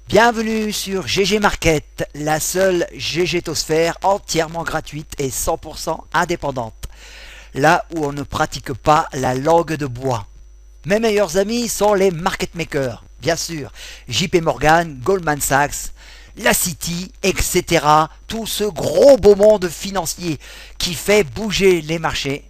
Bienvenue sur GG Market, la seule GGtosphère entièrement gratuite et 100% indépendante. Là où on ne pratique pas la langue de bois. Mes meilleurs amis sont les market makers, bien sûr. JP Morgan, Goldman Sachs, la City, etc. Tout ce gros beau monde financier qui fait bouger les marchés.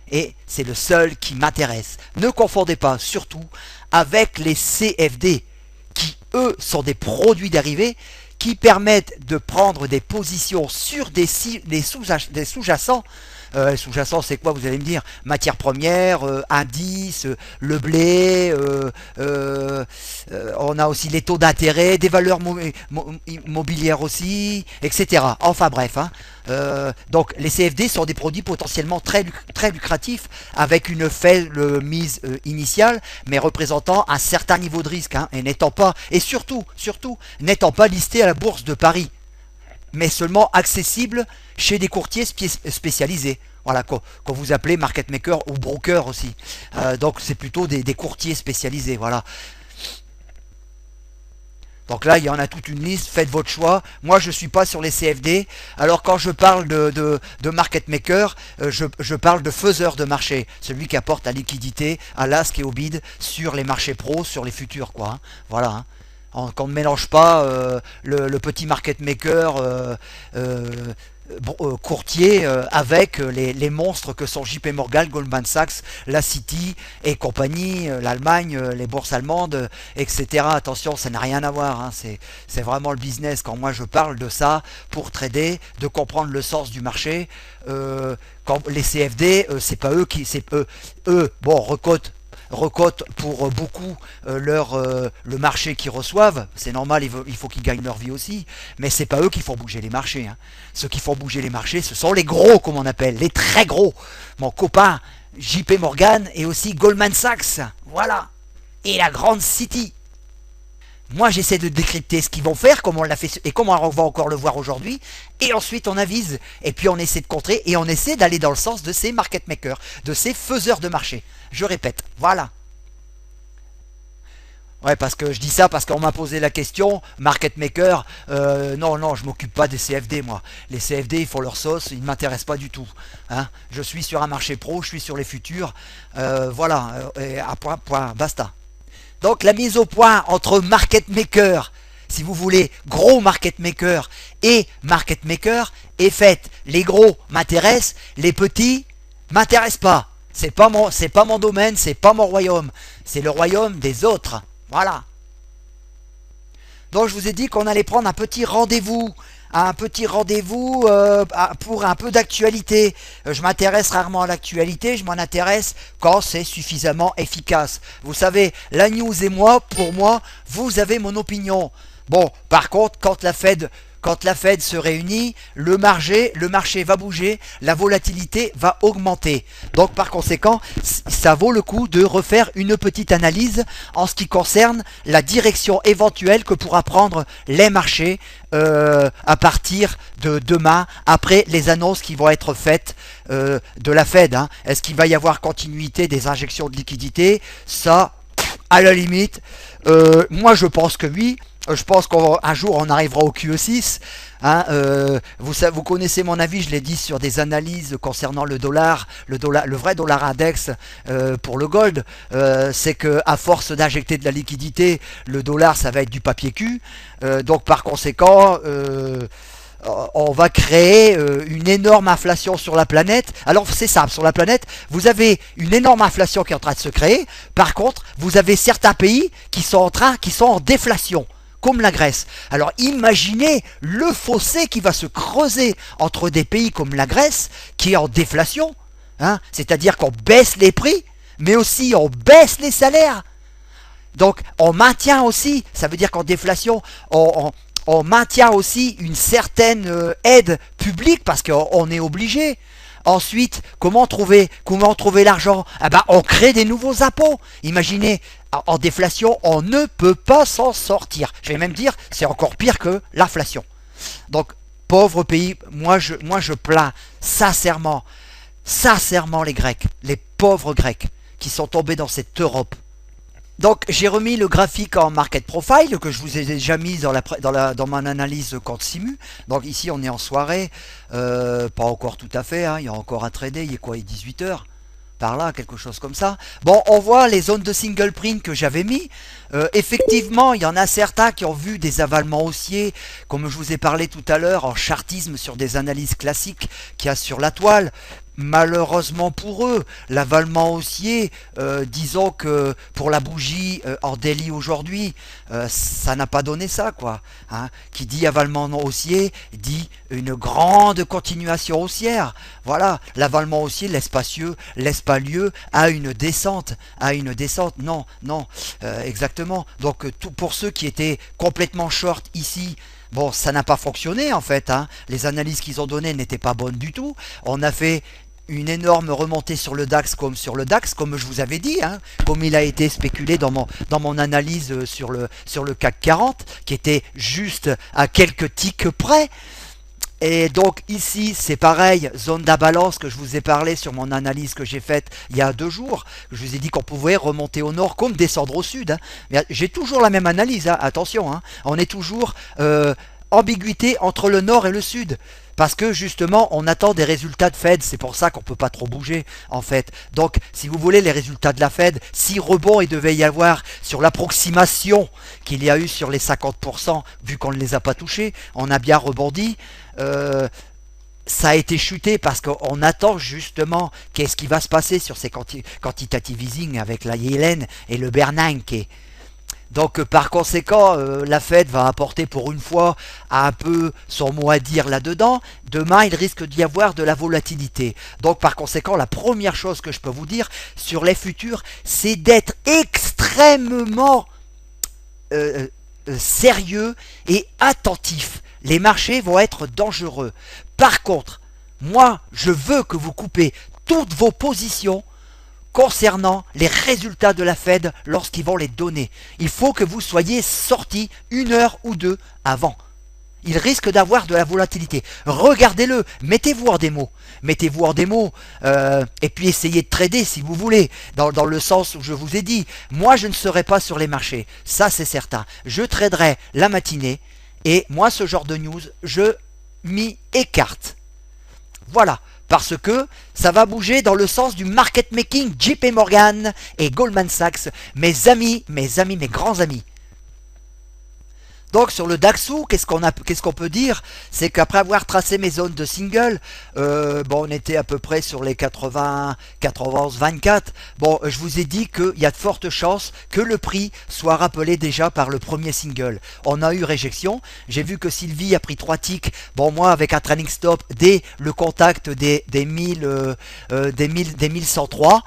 Et c'est le seul qui m'intéresse. Ne confondez pas, surtout, avec les CFD, qui eux sont des produits dérivés qui permettent de prendre des positions sur des sous-jacents. Sous-jacents, c'est quoi, vous allez me dire? Matières premières, indices, le blé, on a aussi les taux d'intérêt, des valeurs immobilières aussi, etc. Enfin bref, hein. Donc les CFD sont des produits potentiellement très lucratifs avec une faible mise initiale, mais représentant un certain niveau de risque, hein, et surtout n'étant pas listés à la bourse de Paris, mais seulement accessible chez des courtiers spécialisés. Voilà, qu'on vous appelez market maker ou broker aussi. Donc c'est plutôt des courtiers spécialisés. Voilà. Donc là, il y en a toute une liste, faites votre choix. Moi, je ne suis pas sur les CFD. Alors quand je parle de market maker, je parle de faiseur de marché. Celui qui apporte la liquidité à l'ask et au bid sur les marchés pros, sur les futurs, quoi. Hein. Voilà. Hein. Qu'on ne mélange pas le petit market maker courtier avec les monstres que sont JP Morgan, Goldman Sachs, la City et compagnie, l'Allemagne, les bourses allemandes, etc. Attention, ça n'a rien à voir, hein. C'est vraiment le business. Quand moi je parle de ça pour trader, de comprendre le sens du marché, quand les CFD, c'est pas eux qui, c'est eux, bon, recotent pour beaucoup le marché qu'ils reçoivent. C'est normal, il faut qu'ils gagnent leur vie aussi, mais c'est pas eux qui font bouger les marchés, hein. Ceux qui font bouger les marchés, ce sont les gros, comme on appelle, les très gros. Mon copain JP Morgan et aussi Goldman Sachs, voilà, et la grande City. Moi, j'essaie de décrypter ce qu'ils vont faire, comment on l'a fait et comment on va encore le voir aujourd'hui. Et ensuite, on avise. Et puis, on essaie de contrer et on essaie d'aller dans le sens de ces market makers, de ces faiseurs de marché. Je répète, voilà. Ouais, parce que je dis ça parce qu'on m'a posé la question, market maker, non, je m'occupe pas des CFD, moi. Les CFD, ils font leur sauce, ils ne m'intéressent pas du tout. Hein. Je suis sur un marché pro, je suis sur les futurs. Voilà, à point, basta. Donc la mise au point entre market maker, si vous voulez, gros market maker et market maker est faite. Les gros m'intéressent, les petits m'intéressent pas. C'est pas mon domaine, c'est pas mon royaume. C'est le royaume des autres. Voilà. Donc je vous ai dit qu'on allait prendre un petit rendez-vous pour un peu d'actualité. Je m'intéresse rarement à l'actualité, je m'en intéresse quand c'est suffisamment efficace. Vous savez, la news et moi, pour moi, vous avez mon opinion. Bon, par contre, quand la Fed se réunit, le marché va bouger, la volatilité va augmenter. Donc par conséquent, ça vaut le coup de refaire une petite analyse en ce qui concerne la direction éventuelle que pourra prendre les marchés à partir de demain, après les annonces qui vont être faites de la Fed. Hein. Est-ce qu'il va y avoir continuité des injections de liquidités? Ça, à la limite, moi je pense que oui. Je pense qu'un jour on arrivera au QE6. Hein, vous connaissez mon avis, je l'ai dit sur des analyses concernant le vrai dollar index pour le gold. C'est que à force d'injecter de la liquidité, le dollar ça va être du papier cul. Donc par conséquent, on va créer une énorme inflation sur la planète. Alors c'est simple, sur la planète, vous avez une énorme inflation qui est en train de se créer. Par contre, vous avez certains pays qui sont en déflation, comme la Grèce. Alors imaginez le fossé qui va se creuser entre des pays comme la Grèce, qui est en déflation, hein, c'est-à-dire qu'on baisse les prix, mais aussi on baisse les salaires. Donc on maintient aussi, ça veut dire qu'en déflation, on maintient aussi une certaine aide publique parce qu'on est obligé. Ensuite, comment trouver l'argent? Ah ben, on crée des nouveaux impôts. Imaginez, en déflation, on ne peut pas s'en sortir. Je vais même dire, c'est encore pire que l'inflation. Donc, pauvre pays, moi je plains sincèrement les Grecs, les pauvres Grecs qui sont tombés dans cette Europe Donc j'ai remis le graphique en market profile que je vous ai déjà mis dans mon analyse compte simu. Donc ici on est en soirée, pas encore tout à fait, hein, il y a encore à trader, il est quoi, il est 18 h par là, quelque chose comme ça. Bon, on voit les zones de single print que j'avais mis. Effectivement, il y en a certains qui ont vu des avalements haussiers, comme je vous ai parlé tout à l'heure, en chartisme sur des analyses classiques qu'il y a sur la toile. Malheureusement pour eux, l'avalement haussier, disons que pour la bougie en daily aujourd'hui, ça n'a pas donné ça, quoi. Hein. Qui dit avalement haussier dit une grande continuation haussière. Voilà, l'avalement haussier laisse pas lieu à une descente, Non, non, exactement. Donc tout pour ceux qui étaient complètement short ici. Bon, ça n'a pas fonctionné en fait. Hein. Les analyses qu'ils ont données n'étaient pas bonnes du tout. On a fait une énorme remontée sur le DAX comme je vous avais dit, hein, comme il a été spéculé dans mon analyse sur le CAC 40, qui était juste à quelques ticks près. Et donc ici c'est pareil, zone d'imbalance que je vous ai parlé sur mon analyse que j'ai faite il y a 2 jours. Je vous ai dit qu'on pouvait remonter au nord comme descendre au sud. Hein. Mais j'ai toujours la même analyse, hein, attention, hein. On est toujours ambiguïté entre le nord et le sud. Parce que justement, on attend des résultats de Fed, c'est pour ça qu'on ne peut pas trop bouger en fait. Donc, si vous voulez les résultats de la Fed, si rebond il devait y avoir sur l'approximation qu'il y a eu sur les 50%, vu qu'on ne les a pas touchés, on a bien rebondi. Ça a été chuté parce qu'on attend justement qu'est-ce qui va se passer sur ces quantitative easing avec la Yellen et le Bernanke. Donc par conséquent, la Fed va apporter pour une fois un peu son mot à dire là-dedans. Demain, il risque d'y avoir de la volatilité. Donc par conséquent, la première chose que je peux vous dire sur les futurs, c'est d'être extrêmement sérieux et attentif. Les marchés vont être dangereux. Par contre, moi, je veux que vous coupez toutes vos positions concernant les résultats de la Fed lorsqu'ils vont les donner. Il faut que vous soyez sortis 1 heure ou 2 avant. Il risque d'avoir de la volatilité. Regardez-le, mettez-vous en démo. Mettez-vous en démo et puis essayez de trader si vous voulez, dans le sens où je vous ai dit. Moi, je ne serai pas sur les marchés, ça c'est certain. Je traderai la matinée et moi, ce genre de news, je m'y écarte. Voilà. Parce que ça va bouger dans le sens du market making JP Morgan et Goldman Sachs, mes grands amis. Donc sur le Daxu, qu'est-ce qu'on peut dire? C'est qu'après avoir tracé mes zones de single, on était à peu près sur les 80, 91, 24. Bon, je vous ai dit qu'il y a de fortes chances que le prix soit rappelé déjà par le premier single. On a eu réjection. J'ai vu que Sylvie a pris 3 ticks. Bon, moi avec un trailing stop dès le contact des 1103,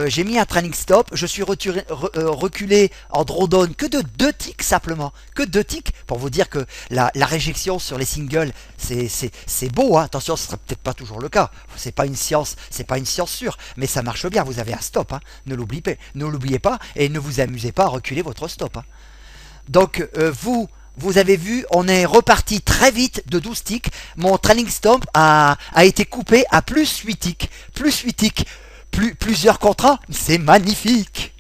j'ai mis un trailing stop. Je suis reculé en drawdown que de 2 ticks simplement, que 2 ticks. Pour vous dire que la réjection sur les singles, c'est beau, hein. Attention, ce ne sera peut-être pas toujours le cas. C'est pas une science sûre, mais ça marche bien. Vous avez un stop, hein. Ne l'oubliez pas et ne vous amusez pas à reculer votre stop. Hein. Donc vous avez vu, on est reparti très vite de 12 ticks. Mon trailing stop a été coupé à plus 8 ticks. Plusieurs contrats, c'est magnifique.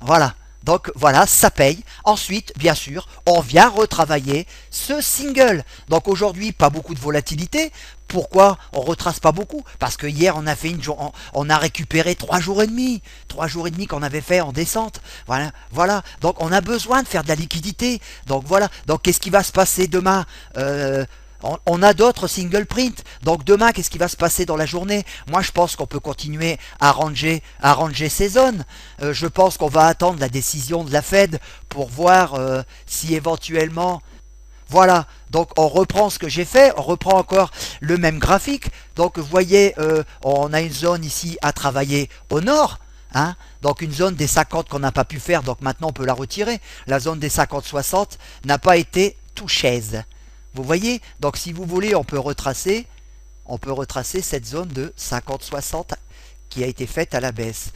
Voilà. Donc voilà, ça paye. Ensuite, bien sûr, on vient retravailler ce single. Donc aujourd'hui, pas beaucoup de volatilité. Pourquoi on retrace pas beaucoup? Parce que hier, on a fait on a récupéré 3 jours et demi. 3 jours et demi qu'on avait fait en descente. Voilà. Donc on a besoin de faire de la liquidité. Donc voilà. Donc qu'est-ce qui va se passer demain? On a d'autres single print. Donc demain, qu'est-ce qui va se passer dans la journée? Moi, je pense qu'on peut continuer à ranger ces zones. Je pense qu'on va attendre la décision de la Fed pour voir si éventuellement... Voilà, donc on reprend ce que j'ai fait, on reprend encore le même graphique. Donc vous voyez, on a une zone ici à travailler au nord. Hein, donc une zone des 50 qu'on n'a pas pu faire, donc maintenant on peut la retirer. La zone des 50-60 n'a pas été touchée. Vous voyez, donc si vous voulez, on peut retracer cette zone de 50-60 qui a été faite à la baisse.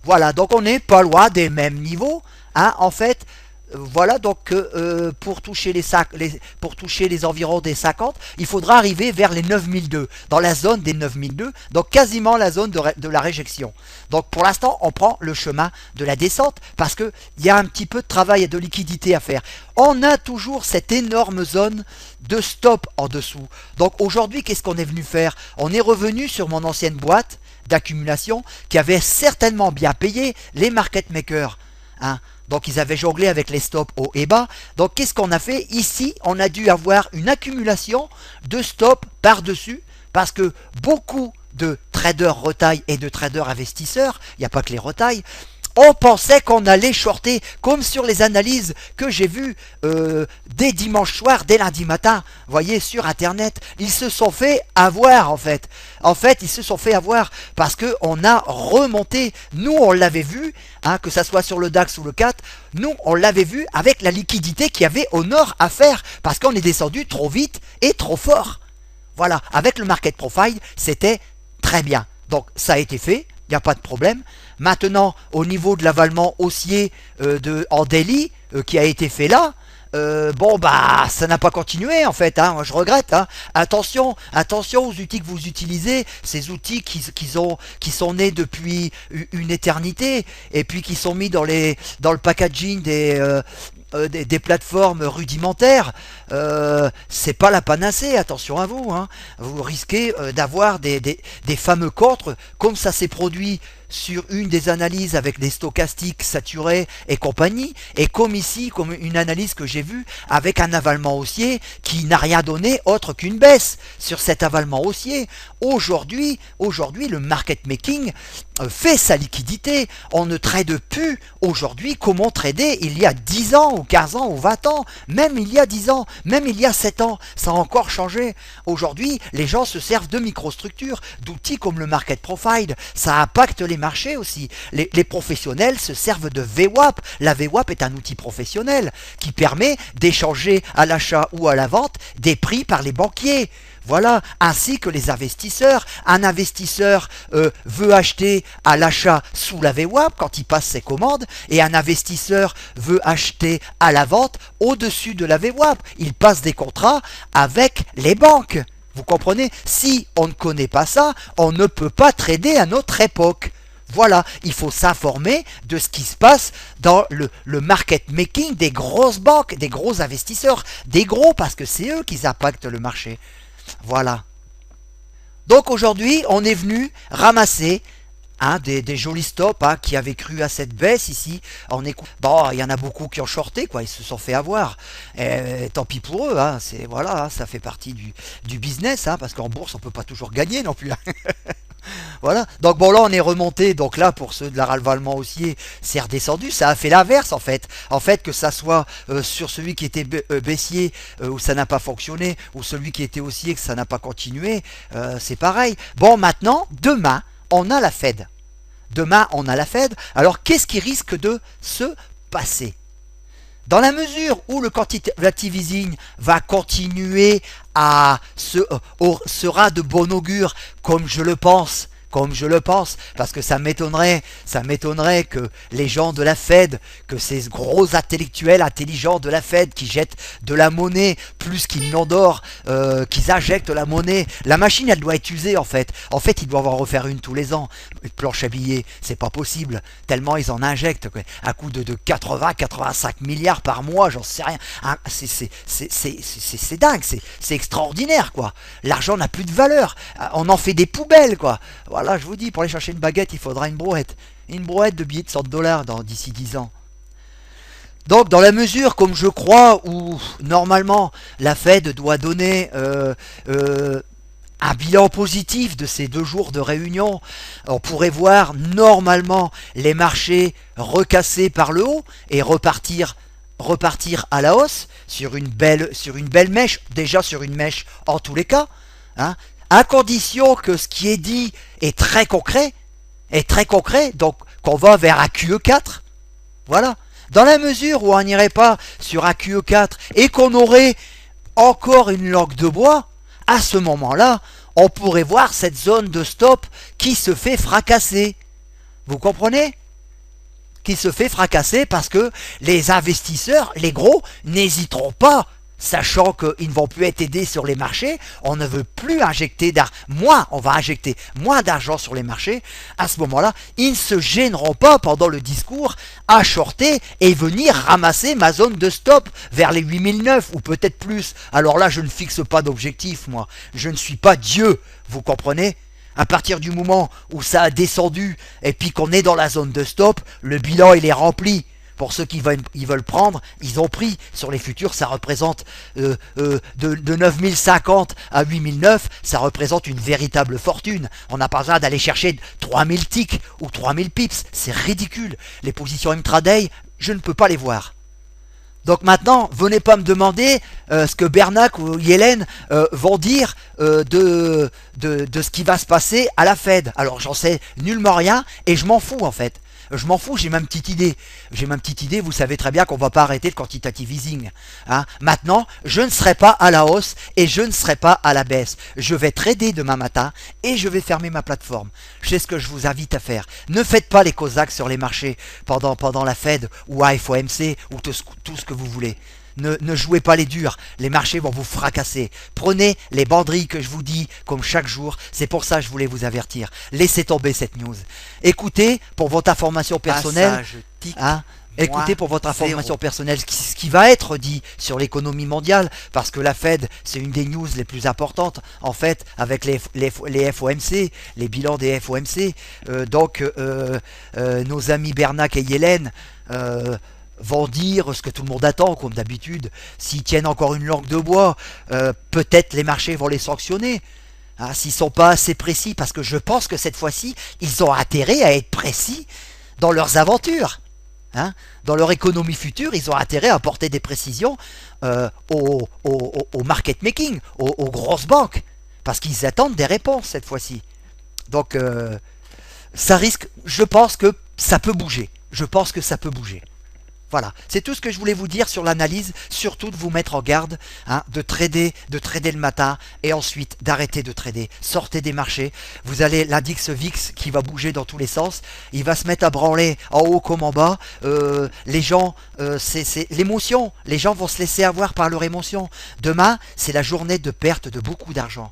Voilà, donc on n'est pas loin des mêmes niveaux. Hein. En fait, Voilà donc pour toucher pour toucher les environs des 50, il faudra arriver vers les 9002, dans la zone des 9002, donc quasiment la zone de la réjection. Donc pour l'instant, on prend le chemin de la descente parce qu'il y a un petit peu de travail et de liquidité à faire. On a toujours cette énorme zone de stop en dessous. Donc aujourd'hui, qu'est-ce qu'on est venu faire? On est revenu sur mon ancienne boîte d'accumulation qui avait certainement bien payé les market makers. Hein. Donc ils avaient jonglé avec les stops haut et bas. Donc qu'est-ce qu'on a fait? Ici, on a dû avoir une accumulation de stops par-dessus parce que beaucoup de traders retail et de traders investisseurs, il n'y a pas que les retail, on pensait qu'on allait shorter, comme sur les analyses que j'ai vues dès dimanche soir, dès lundi matin, vous voyez, sur Internet. Ils se sont fait avoir, en fait. En fait, ils se sont fait avoir parce qu'on a remonté. Nous, on l'avait vu, hein, que ça soit sur le DAX ou le CAC, nous, on l'avait vu avec la liquidité qu'il y avait au nord à faire, parce qu'on est descendu trop vite et trop fort. Voilà, avec le market profile, c'était très bien. Donc, ça a été fait. Il n'y a pas de problème. Maintenant, au niveau de l'avalement haussier en daily qui a été fait là, bon bah ça n'a pas continué en fait. Hein, moi je regrette. Hein. Attention aux outils que vous utilisez, ces outils qui sont nés depuis une éternité et puis qui sont mis dans le packaging des plateformes rudimentaires, c'est pas la panacée, attention à vous, hein. Vous risquez d'avoir des fameux contres, comme ça s'est produit sur une des analyses avec des stochastiques saturés et compagnie, et comme ici, comme une analyse que j'ai vue avec un avalement haussier qui n'a rien donné autre qu'une baisse sur cet avalement haussier. Aujourd'hui, le market making fait sa liquidité. On ne trade plus aujourd'hui comme on tradait il y a 10 ans ou 15 ans ou 20 ans, même il y a 10 ans, même il y a 7 ans, ça a encore changé. Aujourd'hui, les gens se servent de microstructures, d'outils comme le market profile, ça impacte les marchés aussi. Les professionnels se servent de VWAP. La VWAP est un outil professionnel qui permet d'échanger à l'achat ou à la vente des prix par les banquiers. Voilà, ainsi que les investisseurs. Un investisseur veut acheter à l'achat sous la VWAP quand il passe ses commandes, et un investisseur veut acheter à la vente au-dessus de la VWAP. Il passe des contrats avec les banques. Vous comprenez? Si on ne connaît pas ça, on ne peut pas trader à notre époque. Voilà, il faut s'informer de ce qui se passe dans le market making des grosses banques, des gros investisseurs, des gros, parce que c'est eux qui impactent le marché. Voilà. Donc aujourd'hui, on est venu ramasser des jolis stops qui avaient cru à cette baisse ici. Bon, il y en a beaucoup qui ont shorté, quoi, ils se sont fait avoir. Tant pis pour eux, voilà, ça fait partie du business, parce qu'en bourse, on peut pas toujours gagner non plus. Voilà, donc bon là on est remonté, donc là pour ceux de la ravalement haussier c'est redescendu, ça a fait l'inverse en fait, que ça soit sur celui qui était baissier où ça n'a pas fonctionné, ou celui qui était haussier que ça n'a pas continué, c'est pareil. Bon maintenant, demain on a la Fed, alors qu'est-ce qui risque de se passer? Dans la mesure où le quantitative easing va continuer sera de bon augure, comme je le pense, parce que ça m'étonnerait que les gens de la Fed, que ces gros intellectuels intelligents de la Fed qui jettent de la monnaie plus qu'ils n'en dorment, qu'ils injectent la monnaie. La machine, elle doit être usée en fait. En fait, ils doivent en refaire une tous les ans. Une planche à billets, c'est pas possible. Tellement ils en injectent, quoi. À coup de 85 milliards par mois, j'en sais rien. C'est dingue, c'est extraordinaire, quoi. L'argent n'a plus de valeur. On en fait des poubelles, quoi. Voilà, je vous dis, pour aller chercher une baguette, il faudra une brouette. Une brouette de billets de $100 d'ici 10 ans. Donc, dans la mesure, comme je crois, où normalement la Fed doit donner un bilan positif de ces 2 jours de réunion, on pourrait voir normalement les marchés recassés par le haut et repartir à la hausse sur une belle mèche, déjà sur une mèche en tous les cas, à condition que ce qui est dit est très concret, donc qu'on va vers un QE4, voilà. Dans la mesure où on n'irait pas sur un QE4 et qu'on aurait encore une langue de bois, à ce moment-là, on pourrait voir cette zone de stop qui se fait fracasser. Vous comprenez? qui se fait fracasser parce que les investisseurs, les gros, n'hésiteront pas. Sachant qu'ils ne vont plus être aidés sur les marchés, on ne veut plus injecter d'argent. On va injecter moins d'argent sur les marchés. À ce moment-là, ils ne se gêneront pas pendant le discours à shorter et venir ramasser ma zone de stop vers les 8009 ou peut-être plus. Alors là, je ne fixe pas d'objectif, moi. Je ne suis pas Dieu, vous comprenez ? À partir du moment où ça a descendu et puis qu'on est dans la zone de stop, le bilan il est rempli. Pour ceux qui veulent prendre, ils ont pris. Sur les futurs, ça représente de 9050 à 8009, ça représente une véritable fortune. On n'a pas besoin d'aller chercher 3000 ticks ou 3000 pips. C'est ridicule. Les positions intraday, je ne peux pas les voir. Donc maintenant, venez pas me demander ce que Bernac ou Yellen vont dire de ce qui va se passer à la Fed. Alors j'en sais nullement rien et je m'en fous en fait. Je m'en fous, j'ai ma petite idée. Vous savez très bien qu'on ne va pas arrêter le quantitative easing. Hein. Maintenant, je ne serai pas à la hausse et je ne serai pas à la baisse. Je vais trader demain matin et je vais fermer ma plateforme. C'est ce que je vous invite à faire. Ne faites pas les cosaques sur les marchés pendant la Fed ou à FOMC ou tout ce que vous voulez. Ne jouez pas les durs, les marchés vont vous fracasser. Prenez les banderilles que je vous dis comme chaque jour, c'est pour ça que je voulais vous avertir. Laissez tomber cette news. Écoutez pour votre information personnelle, écoutez pour votre information personnelle ce qui va être dit sur l'économie mondiale, parce que la Fed, c'est une des news les plus importantes, en fait, avec les FOMC, les bilans des FOMC. Nos amis Bernac et Yellen vont dire ce que tout le monde attend, comme d'habitude. S'ils tiennent encore une langue de bois, peut-être les marchés vont les sanctionner. Hein, s'ils ne sont pas assez précis, parce que je pense que cette fois-ci, ils ont intérêt à être précis dans leurs aventures. Hein, dans leur économie future, ils ont intérêt à apporter des précisions au market making, aux grosses banques, parce qu'ils attendent des réponses cette fois-ci. Donc, ça risque, je pense que ça peut bouger. Voilà, c'est tout ce que je voulais vous dire sur l'analyse, surtout de vous mettre en garde, hein, de trader le matin et ensuite d'arrêter de trader. Sortez des marchés, vous allez l'index VIX qui va bouger dans tous les sens, il va se mettre à branler en haut comme en bas, les gens, c'est l'émotion, les gens vont se laisser avoir par leur émotion. Demain, c'est la journée de perte de beaucoup d'argent.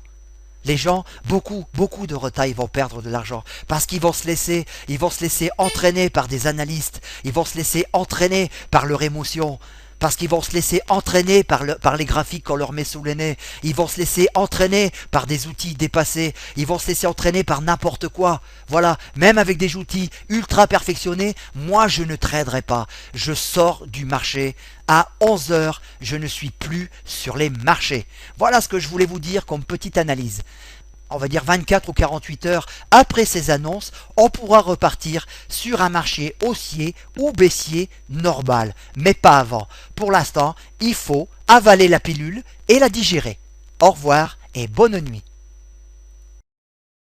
Les gens, beaucoup de retail vont perdre de l'argent parce qu'ils vont se laisser entraîner par des analystes, ils vont se laisser entraîner par leur émotion, parce qu'ils vont se laisser entraîner par les graphiques qu'on leur met sous le nez, ils vont se laisser entraîner par des outils dépassés, ils vont se laisser entraîner par n'importe quoi. Voilà, même avec des outils ultra perfectionnés, moi je ne traderai pas. Je sors du marché à 11 heures, je ne suis plus sur les marchés. Voilà ce que je voulais vous dire comme petite analyse. On va dire 24 ou 48 heures après ces annonces, on pourra repartir sur un marché haussier ou baissier normal, mais pas avant. Pour l'instant, il faut avaler la pilule et la digérer. Au revoir et bonne nuit.